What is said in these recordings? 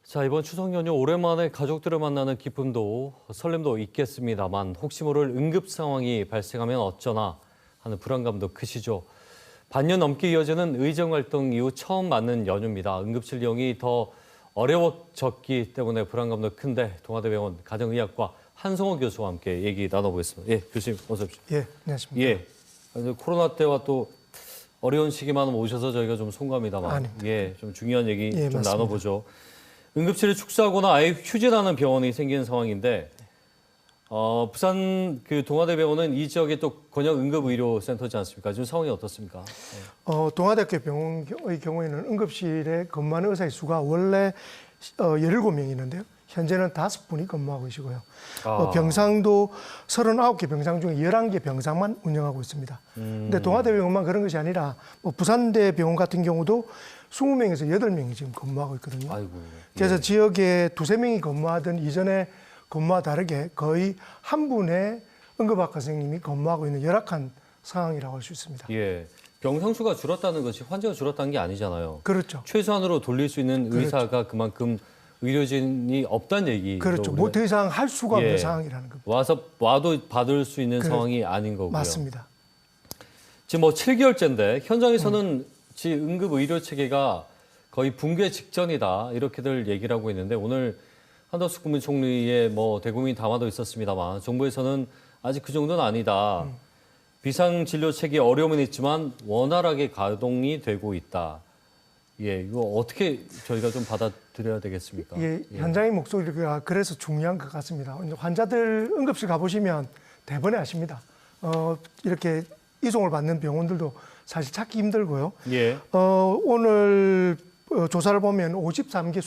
자, 이번 추석 연휴 오랜만에 가족들을 만나는 기쁨도 설렘도 있겠습니다만 혹시 모를 응급 상황이 발생하면 어쩌나 하는 불안감도 크시죠. 반년 넘게 이어지는 의정 활동 이후 처음 맞는 연휴입니다. 응급실 이용이 더 어려워졌기 때문에 불안감도 큰데 동아대병원 가정의학과 한성호 교수와 함께 얘기 나눠보겠습니다. 예, 교수님 어서 오십시오. 예, 안녕하십니까. 예, 코로나 때와 또 어려운 시기만 오셔서 저희가 좀 송구합니다만 아닙니다. 예, 좀 중요한 얘기 좀 맞습니다. 나눠보죠. 응급실을 축소하거나 아예 휴진하는 병원이 생긴 상황인데 부산 그 동아대병원은 이 지역에 또 권역 응급의료센터지 않습니까? 지금 상황이 어떻습니까? 동아대학교 병원의 경우에는 응급실에 근무하는 의사의 수가 원래 17명이 있는데요. 현재는 5분이 근무하고 계시고요. 병상도 39개 병상 중에 11개 병상만 운영하고 있습니다. 근데 동아대병원만 그런 것이 아니라 부산대병원 같은 경우도 20명에서 8명이 지금 근무하고 있거든요. 아이고, 그래서 예. 지역에 2~3명이 근무하던 이전에 근무와 다르게 거의 한 분의 응급학과 선생님이 근무하고 있는 열악한 상황이라고 할 수 있습니다. 예, 병상 수가 줄었다는 것이 환자가 줄었다는 게 아니잖아요. 그렇죠. 최소한으로 돌릴 수 있는 의사가 그만큼 의료진이 없다는 얘기죠. 그렇죠. 뭐 더 이상 할 수가 없는 예. 상황이라는 겁니다. 와도 받을 수 있는 상황이 아닌 거고요. 맞습니다. 지금 7개월째인데 현장에서는 응급 의료 체계가 거의 붕괴 직전이다 이렇게들 얘기를 하고 있는데 오늘 한덕수 국무총리의 대국민 담화도 있었습니다만 정부에서는 아직 그 정도는 아니다. 비상 진료 체계에 어려움은 있지만 원활하게 가동이 되고 있다. 예, 이거 어떻게 저희가 좀 받아들여야 되겠습니까? 예, 현장의 목소리가 그래서 중요한 것 같습니다. 환자들 응급실 가보시면 대번에 아십니다. 이렇게 이송을 받는 병원들도 사실 찾기 힘들고요. 예. 오늘 조사를 보면 53개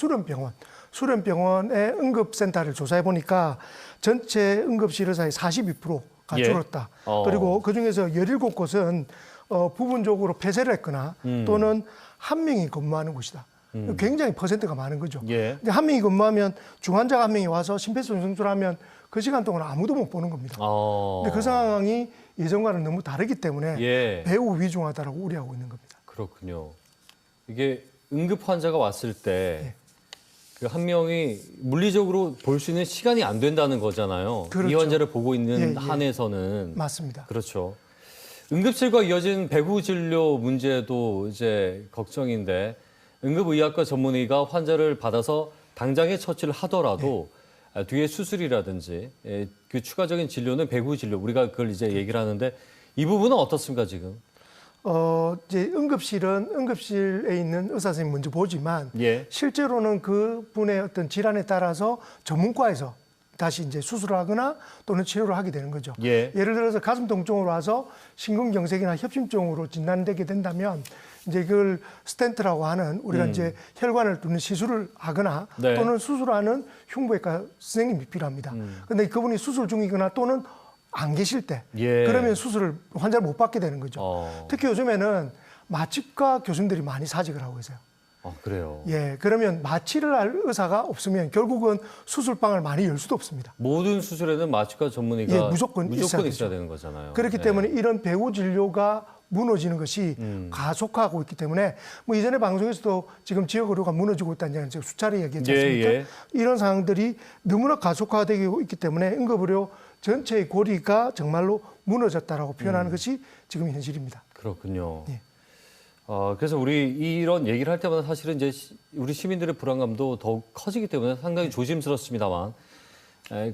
수련병원의 응급센터를 조사해 보니까 전체 응급실 의사의 42%가 예. 줄었다. 그리고 그중에서 17곳은 부분적으로 폐쇄를 했거나 또는 한 명이 근무하는 곳이다. 굉장히 퍼센트가 많은 거죠. 예. 근데 한 명이 근무하면 중환자가 한 명이 와서 심폐소생술하면 그 시간 동안 아무도 못 보는 겁니다. 근데 그 상황이 예전과는 너무 다르기 때문에 예. 매우 위중하다라고 우려하고 있는 겁니다. 그렇군요. 이게 응급 환자가 왔을 때 그 한 명이 물리적으로 볼 수 있는 시간이 안 된다는 거잖아요. 그렇죠. 이 환자를 보고 있는 예. 한에서는. 맞습니다. 그렇죠. 응급실과 이어진 배후 진료 문제도 이제 걱정인데 응급의학과 전문의가 환자를 받아서 당장에 처치를 하더라도 뒤에 수술이라든지 그 추가적인 진료는 배후 진료 우리가 그걸 이제 얘기를 하는데 이 부분은 어떻습니까 지금? 이제 응급실에 있는 의사 선생님 먼저 보지만 예. 실제로는 그 분의 어떤 질환에 따라서 전문과에서 다시 이제 수술을 하거나 또는 치료를 하게 되는 거죠. 예. 예를 들어서 가슴 통증으로 와서 심근경색이나 협심증으로 진단되게 된다면 이제 그걸 스텐트라고 하는 우리가 이제 혈관을 뚫는 시술을 하거나 네. 또는 수술하는 흉부외과 선생님이 필요합니다. 근데 그분이 수술 중이거나 또는 안 계실 때 예. 그러면 수술을 환자를 못 받게 되는 거죠. 특히 요즘에는 마취과 교수님들이 많이 사직을 하고 계세요. 그래요. 예, 그러면 마취를 할 의사가 없으면 결국은 수술방을 많이 열 수도 없습니다. 모든 수술에는 마취과 전문의가 예, 무조건 있어야 되죠. 되는 거잖아요. 그렇기 네. 때문에 이런 배후 진료가 무너지는 것이 가속화하고 있기 때문에 이전에 방송에서도 지금 지역 의료가 무너지고 있다는 얘기는 제가 수차례 얘기했지 않습니까? 예. 이런 상황들이 너무나 가속화되고 있기 때문에 응급의료 전체의 고리가 정말로 무너졌다라고 표현하는 것이 지금 현실입니다. 그렇군요. 예. 그래서 우리 이런 얘기를 할 때마다 사실은 이제 우리 시민들의 불안감도 더욱 커지기 때문에 상당히 조심스럽습니다만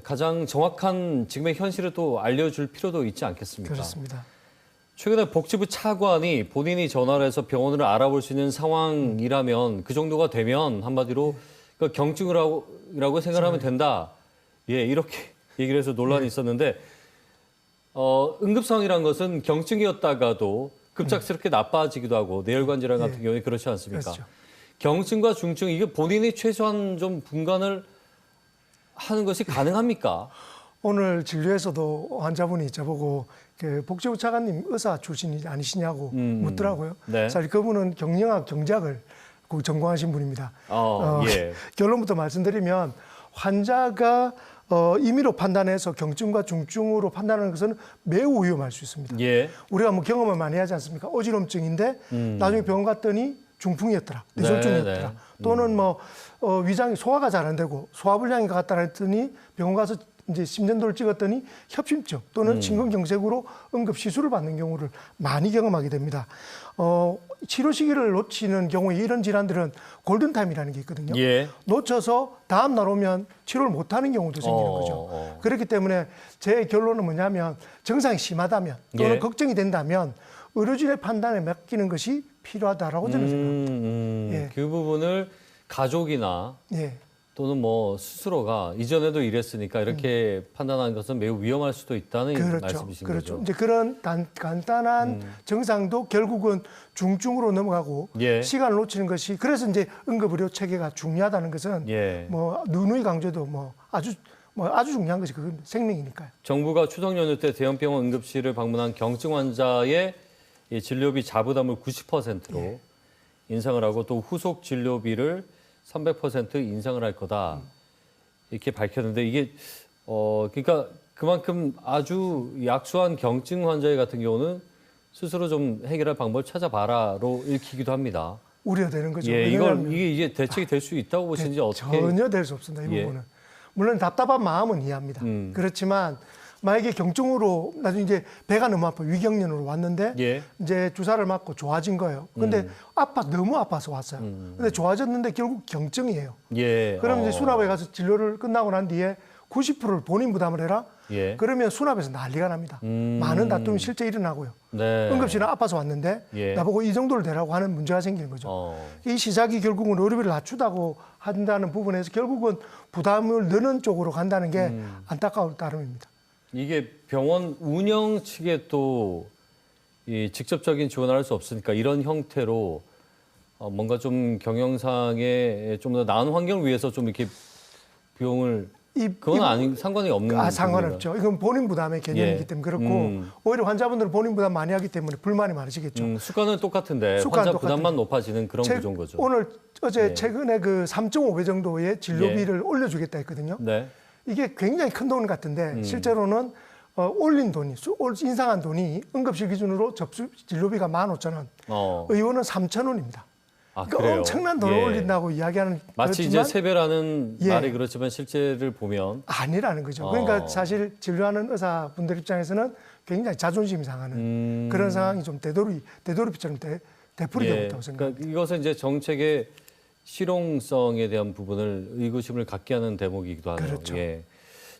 가장 정확한 지금의 현실을 또 알려줄 필요도 있지 않겠습니까? 그렇습니다. 최근에 복지부 차관이 본인이 전화를 해서 병원을 알아볼 수 있는 상황이라면 그 정도가 되면 한마디로 그 경증이라고 생각하면 된다. 예, 이렇게 얘기를 해서 논란이 있었는데 응급 상황이라는 것은 경증이었다가도 급작스럽게 나빠지기도 하고 뇌혈관 질환 같은 경우에 그렇지 않습니까? 그렇죠. 경증과 중증 이게 본인이 최소한 좀 분간을 하는 것이 가능합니까? 오늘 진료에서도 환자분이 저보고 그 복지부 차관님 의사 출신이 아니시냐고 묻더라고요. 네. 사실 그분은 경영학 경작을 전공하신 분입니다. 예. 결론부터 말씀드리면 환자가 임의로 판단해서 경증과 중증으로 판단하는 것은 매우 위험할 수 있습니다. 예. 우리가 경험을 많이 하지 않습니까? 어지럼증인데 나중에 병원 갔더니 중풍이었더라, 뇌졸중이었더라, 네. 또는 뭐 위장이 소화가 잘 안 되고 소화불량인 것 같다 했더니 병원 가서 이제 심전도를 찍었더니 협심증 또는 심근경색으로 응급 시술을 받는 경우를 많이 경험하게 됩니다. 치료 시기를 놓치는 경우에 이런 질환들은 골든타임이라는 게 있거든요. 예. 놓쳐서 다음 날 오면 치료를 못하는 경우도 생기는 거죠. 그렇기 때문에 제 결론은 뭐냐면 증상이 심하다면 또는 예. 걱정이 된다면 의료진의 판단에 맡기는 것이 필요하다라고 저는 생각합니다. 예. 그 부분을 가족이나 예. 또는 뭐 스스로가 이전에도 이랬으니까 이렇게 판단하는 것은 매우 위험할 수도 있다는 그렇죠. 말씀이신 그렇죠. 거죠. 이제 그런 간단한 증상도 결국은 중증으로 넘어가고 예. 시간을 놓치는 것이 그래서 이제 응급의료 체계가 중요하다는 것은 예. 뭐 누누이 강조도 아주 중요한 것이 그건 생명이니까요. 정부가 추석 연휴 때 대형병원 응급실을 방문한 경증 환자의 이 진료비 자부담을 90%로 예. 인상을 하고 또 후속 진료비를 300% 인상을 할 거다 이렇게 밝혔는데 이게 그러니까 그만큼 아주 약소한 경증 환자 같은 경우는 스스로 좀 해결할 방법을 찾아봐라로 읽히기도 합니다. 우려되는 거죠. 예, 왜냐하면 이게 대책이 될 수 있다고 보시는지 어떻게? 전혀 될 수 없습니다. 이 예. 부분은. 물론 답답한 마음은 이해합니다. 그렇지만 만약에 경증으로 나중에 이제 배가 너무 아파 위경련으로 왔는데 예. 이제 주사를 맞고 좋아진 거예요. 근데 너무 아파서 왔어요. 근데 좋아졌는데 결국 경증이에요. 예. 그럼 이제 수납에 가서 진료를 끝나고 난 뒤에 90%를 본인 부담을 해라. 예. 그러면 수납에서 난리가 납니다. 많은 다툼이 실제 일어나고요. 네. 응급실은 아파서 왔는데 예. 나보고 이 정도를 대라고 하는 문제가 생기는 거죠. 이 시작이 결국은 의료비를 낮추다고 한다는 부분에서 결국은 부담을 넣는 쪽으로 간다는 게 안타까울 따름입니다. 이게 병원 운영 측에 또 이 직접적인 지원을 할 수 없으니까 이런 형태로 뭔가 좀 경영상에 좀 더 나은 환경을 위해서 좀 이렇게 비용을 그건 상관이 없는 상관없죠. 이건 본인 부담의 개념이기 예. 때문에 그렇고 오히려 환자분들은 본인 부담 많이 하기 때문에 불만이 많으시겠죠. 수가는 똑같은데 수가는 환자 똑같은데. 부담만 높아지는 그런 구조인 거죠. 어제 예. 최근에 그 3.5배 정도의 진료비를 올려주겠다 했거든요. 네. 이게 굉장히 큰 돈 같은데 실제로는 올린 돈이 인상한 돈이 응급실 기준으로 접수 진료비가 15,000원, 의원은 3,000원입니다. 아, 그러니까 그래요? 엄청난 돈을 예. 올린다고 이야기하는 마치 이제 세배라는 예. 말이 그렇지만 실제를 보면 아니라는 거죠. 그러니까 사실 진료하는 의사분들 입장에서는 굉장히 자존심이 상하는 그런 상황이 좀 되도록이처럼 되풀이되고 예. 있다고 생각합니다. 그러니까 이것은 이제 정책의 실용성에 대한 부분을 의구심을 갖게 하는 대목이기도 하네요. 그렇죠. 예.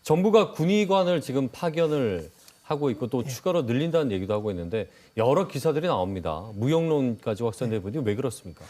정부가 군의관을 지금 파견을 하고 있고 또 추가로 늘린다는 얘기도 하고 있는데 여러 기사들이 나옵니다. 무용론까지 확산돼 보니 왜 그렇습니까?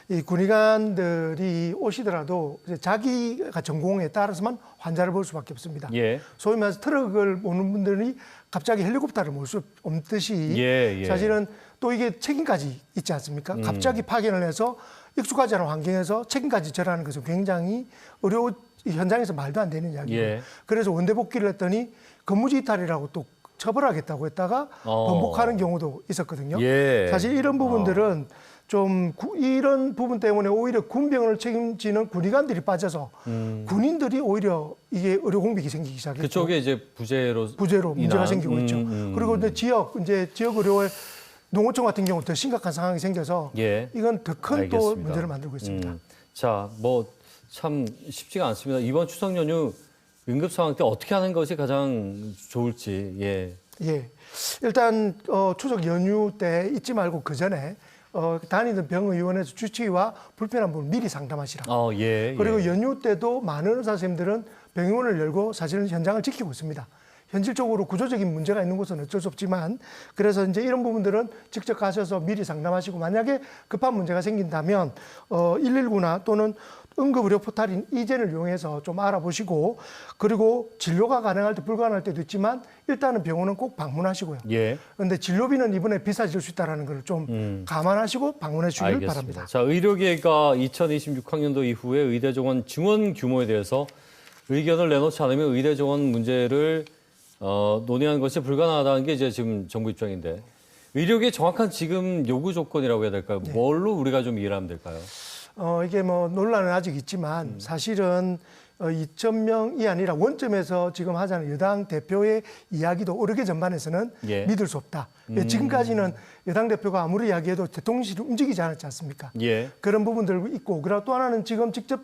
이 군의관들이 오시더라도 이제 자기가 전공에 따라서만 환자를 볼 수밖에 없습니다. 예. 소위 말해서 트럭을 모는 분들이 갑자기 헬리콥터를 몰 수 없듯이 예. 사실은 또 이게 책임까지 있지 않습니까? 갑자기 파견을 해서 익숙하지 않은 환경에서 책임까지 절하는 것은 굉장히 의료 현장에서 말도 안 되는 이야기예요. 예. 그래서 원대 복귀를 했더니 근무지 이탈이라고 또 처벌하겠다고 했다가 번복하는 경우도 있었거든요. 예. 사실 이런 부분들은 좀 이런 부분 때문에 오히려 군병을 책임지는 군의관들이 빠져서 군인들이 오히려 이게 의료 공백이 생기기 시작했고 그쪽에 이제 부재로 문제가 생기고 있죠. 그리고 근데 지역 의료의 농어촌 같은 경우 더 심각한 상황이 생겨서 예. 이건 더 큰 또 알겠습니다. 문제를 만들고 있습니다. 자, 뭐 참 쉽지가 않습니다. 이번 추석 연휴 응급 상황 때 어떻게 하는 것이 가장 좋을지. 예. 예. 일단 추석 연휴 때 잊지 말고 그 전에 다니던 병의원에서 주치의와 불편한 부분 미리 상담하시라. 예. 그리고 연휴 때도 많은 의사 선생님들은 병의원을 열고 사실은 현장을 지키고 있습니다. 현실적으로 구조적인 문제가 있는 곳은 어쩔 수 없지만 그래서 이제 이런 부분들은 직접 가셔서 미리 상담하시고 만약에 급한 문제가 생긴다면 119나 또는 응급의료 포탈인 이젠을 이용해서 좀 알아보시고 그리고 진료가 가능할 때 불가능할 때도 있지만 일단은 병원은 꼭 방문하시고요. 예. 그런데 진료비는 이번에 비싸질 수 있다는 걸 좀 감안하시고 방문해 주시길 알겠습니다. 바랍니다. 자, 의료계가 2026학년도 이후에 의대 정원 증원 규모에 대해서 의견을 내놓지 않으면 의대 정원 문제를 논의하는 것이 불가능하다는 게 이제 지금 정부 입장인데 의료계의 정확한 지금 요구 조건이라고 해야 될까요? 뭘로 우리가 좀 이해를 하면 될까요? 이게 뭐 논란은 아직 있지만 사실은 2,000명이 아니라 원점에서 지금 하자는 여당 대표의 이야기도 어렵게 전반에서는 예. 믿을 수 없다. 지금까지는 여당 대표가 아무리 이야기해도 대통령실이 움직이지 않았지 않습니까? 예. 그런 부분들도 있고, 그리고 또 하나는 지금 직접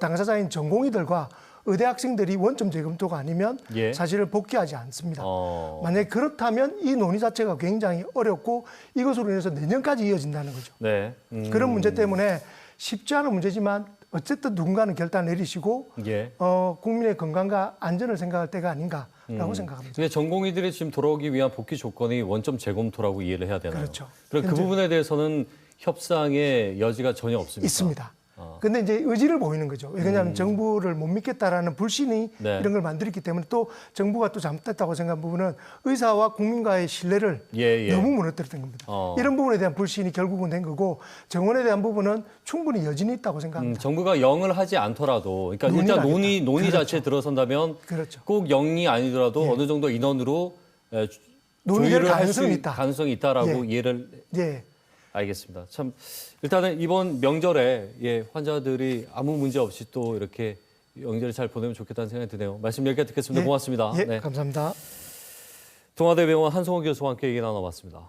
당사자인 전공의들과 의대 학생들이 원점 재검토가 아니면 예. 사실을 복귀하지 않습니다. 만약에 그렇다면 이 논의 자체가 굉장히 어렵고 이것으로 인해서 내년까지 이어진다는 거죠. 네. 그런 문제 때문에 쉽지 않은 문제지만 어쨌든 누군가는 결단 내리시고 예. 국민의 건강과 안전을 생각할 때가 아닌가라고 생각합니다. 근데 전공의들이 지금 돌아오기 위한 복귀 조건이 원점 재검토라고 이해를 해야 되나요? 그렇죠. 그럼 그 부분에 대해서는 협상의 여지가 전혀 없습니까? 있습니다. 근데 이제 의지를 보이는 거죠. 왜냐하면 정부를 못 믿겠다라는 불신이 네. 이런 걸 만들었기 때문에 또 정부가 또 잘못됐다고 생각한 부분은 의사와 국민과의 신뢰를 예. 너무 무너뜨렸던 겁니다. 이런 부분에 대한 불신이 결국은 된 거고 정원에 대한 부분은 충분히 여진이 있다고 생각합니다. 정부가 영을 하지 않더라도, 그러니까 일단 논의 그렇죠. 자체에 들어선다면 그렇죠. 꼭 영이 아니더라도 어느 정도 인원으로 논의될 조율을 할 가능성이 있다. 가능성이 있다라고 이해를 예. 알겠습니다. 참 일단은 이번 명절에 환자들이 아무 문제 없이 또 이렇게 명절을 잘 보내면 좋겠다는 생각이 드네요. 말씀 여기까지 듣겠습니다. 고맙습니다. 예, 네. 감사합니다. 동아대병원 한성호 교수와 함께 얘기 나눠봤습니다.